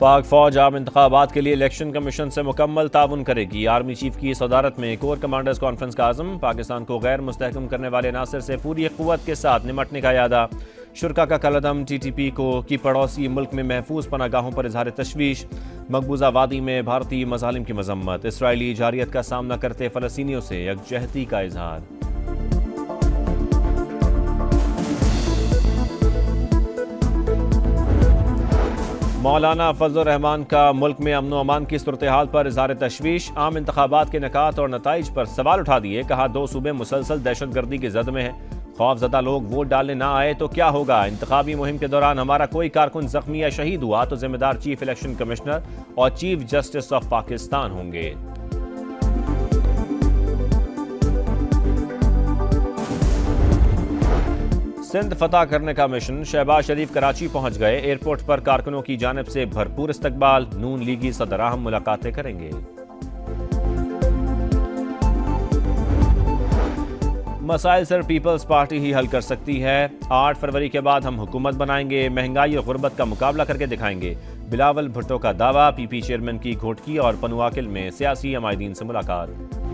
पाक फौज आम इंतखाबात के लिए इलेक्शन कमीशन से मुकम्मल ताउन करेगी। आर्मी चीफ की सदारत में कोर कमांडर्स कॉन्फ्रेंस का आज़म। पाकिस्तान को गैर मुस्तहकम करने वाले नासिर से पूरी क़ुव्वत के साथ निमटने का यादा। शुरा का कलअदम TTP को की पड़ोसी मुल्क में महफूज पनागाहों पर इजहार तशवीश। मकबूजा वादी में भारतीय मज़ालिम की मजम्मत। इसराइली जारियत का सामना करते फ़लस्तीनियों से यकजहती का इजहार। मौलाना फजल रहमान का मुल्क में अमन व अमान की सूरत हाल पर इजहार तशवीश। आम इंतखाबात के निकात और नताइज पर सवाल उठा दिए। कहा, 2 सूबे मुसलसल दहशतगर्दी की जद में है। खौफजदा लोग वोट डालने ना आए तो क्या होगा। इंतखाबी मुहिम के दौरान हमारा कोई कारकुन जख्मी या शहीद हुआ तो जिम्मेदार चीफ इलेक्शन कमिश्नर और चीफ जस्टिस ऑफ पाकिस्तान होंगे। सिंध फतह करने का मिशन। शहबाज शरीफ कराची पहुंच गए। एयरपोर्ट पर कारकुनों की जानिब से भरपूर इस्तकबाल। नून लीगी सदर अहम मुलाकातें करेंगे। मसाइल सिर्फ पीपल्स पार्टी ही हल कर सकती है। 8 फरवरी के बाद हम हुकूमत बनाएंगे। महंगाई और गुर्बत का मुकाबला करके दिखाएंगे। बिलावल भुट्टो का दावा। PP चेयरमैन की घोटकी और पनुआकिल में सियासी अमायदीन से मुलाकात।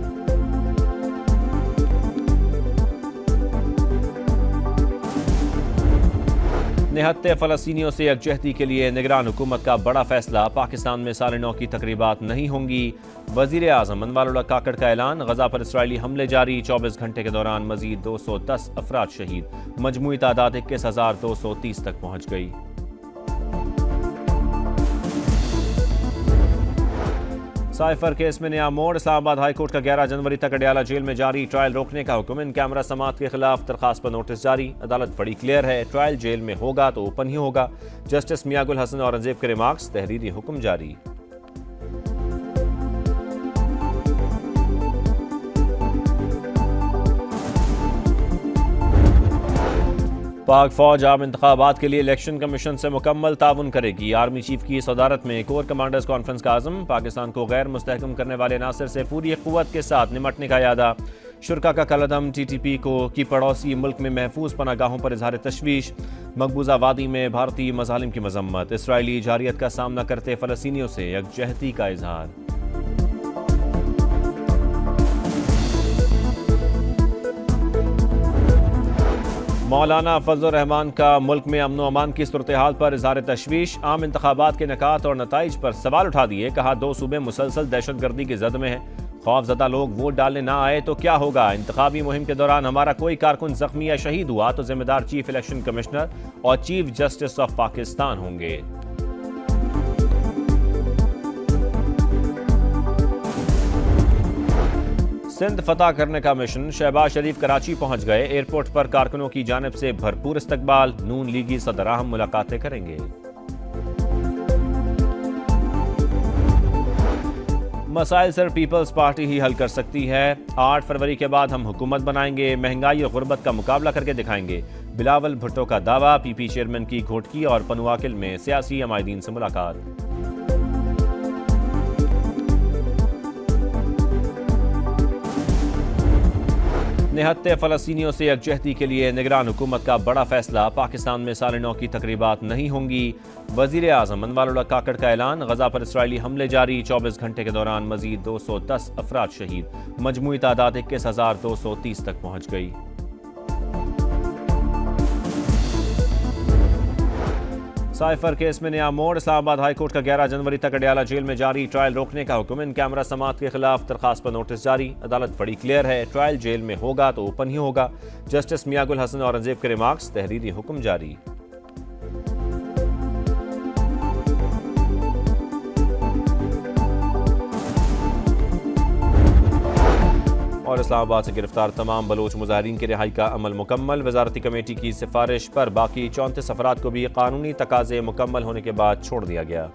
निहत्ते फ़लस्तीनियों से यकजहती के लिए निगरान हुकूमत का बड़ा फैसला। पाकिस्तान में साल 9 की तकरीबात नहीं होंगी। वज़ीर आज़म अनवारुल्लाह काकड़ का ऐलान। गजा पर इसराइली हमले जारी। 24 घंटे के दौरान मजीद 210 अफराद शहीद। मजमूई तादाद 21,230 तक पहुँच गई। साइफर केस में नया मोड़। इस्लामाबाद हाई कोर्ट का 11 जनवरी तक अडयाला जेल में जारी ट्रायल रोकने का हुक्म। इन कैमरा समात के खिलाफ दरखास्त पर नोटिस जारी। अदालत बड़ी क्लियर है, ट्रायल जेल में होगा तो ओपन ही होगा। जस्टिस मियागुल हसन औरंगजेब के रिमार्क्स। तहरीरी हुक्म जारी। पाक फौज आम इंतखाबात के लिए इलेक्शन कमीशन से मुकम्मल ताउन करेगी। आर्मी चीफ की सदारत में कोर कमांडर्स कॉन्फ्रेंस का आज़म। पाकिस्तान को गैर मुस्तहकम करने वाले नासिर से पूरी क़ुव्वत के साथ निमटने का यादा। शुरा का कलअदम TTP को की पड़ोसी मुल्क में महफूज पनागाहों पर इजहार तशवीश। मकबूजा वादी में भारतीय मज़ालिम की मजम्मत। इसराइली जारियत का सामना करते फ़लस्तीनियों से यकजहती का इजहार। मौलाना फजल रहमान का मुल्क में अमन व अमान की सूरत हाल पर इजहार तशवीश। आम इंतखाबात के निकात और नताइज पर सवाल उठा दिए। कहा, 2 सूबे मुसलसल दहशतगर्दी की जद में है। खौफजदा लोग वोट डालने ना आए तो क्या होगा। इंतखाबी मुहिम के दौरान हमारा कोई कारकुन जख्मी या शहीद हुआ तो जिम्मेदार चीफ इलेक्शन कमिश्नर और चीफ जस्टिस ऑफ पाकिस्तान होंगे। सिंध फतह करने का मिशन। शहबाज शरीफ कराची पहुंच गए। एयरपोर्ट पर कारकुनों की जानिब से भरपूर इस्तकबाल। नून लीगी सदर अहम मुलाकातें करेंगे। मसाइल सिर्फ पीपल्स पार्टी ही हल कर सकती है। 8 फरवरी के बाद हम हुकूमत बनाएंगे। महंगाई और गुर्बत का मुकाबला करके दिखाएंगे। बिलावल भुट्टो का दावा। PP चेयरमैन की घोटकी और पनुआकिल में सियासी अमायदीन से मुलाकात। निहत्ते फ़लस्तीनियों से यकजहती के लिए निगरान हुकूमत का बड़ा फैसला। पाकिस्तान में साल 9 की तकरीबात नहीं होंगी। वज़ीर आज़म अनवारुल्लाह काकड़ का ऐलान। गजा पर इसराइली हमले जारी। 24 घंटे के दौरान मजीद 210 अफराद शहीद। मजमूई तादाद 21,230 तक पहुँच गई। साइफर केस में नया मोड़। इस्लामाबाद हाई कोर्ट का 11 जनवरी तक अडयाला जेल में जारी ट्रायल रोकने का हुक्म। इन कैमरा समात के खिलाफ दरखास्त पर नोटिस जारी। अदालत बड़ी क्लियर है, ट्रायल जेल में होगा तो ओपन ही होगा। जस्टिस मियागुल हसन औरंगजेब के रिमार्क्स। तहरीरी हुक्म जारी। और इस्लामाबाद से गिरफ्तार तमाम बलोच मुजाहिरीन की रिहाई का अमल मुकम्मल। वजारती कमेटी की सिफारिश पर बाकी 34 अफराद को भी कानूनी तकाजे मुकम्मल होने के बाद छोड़ दिया गया।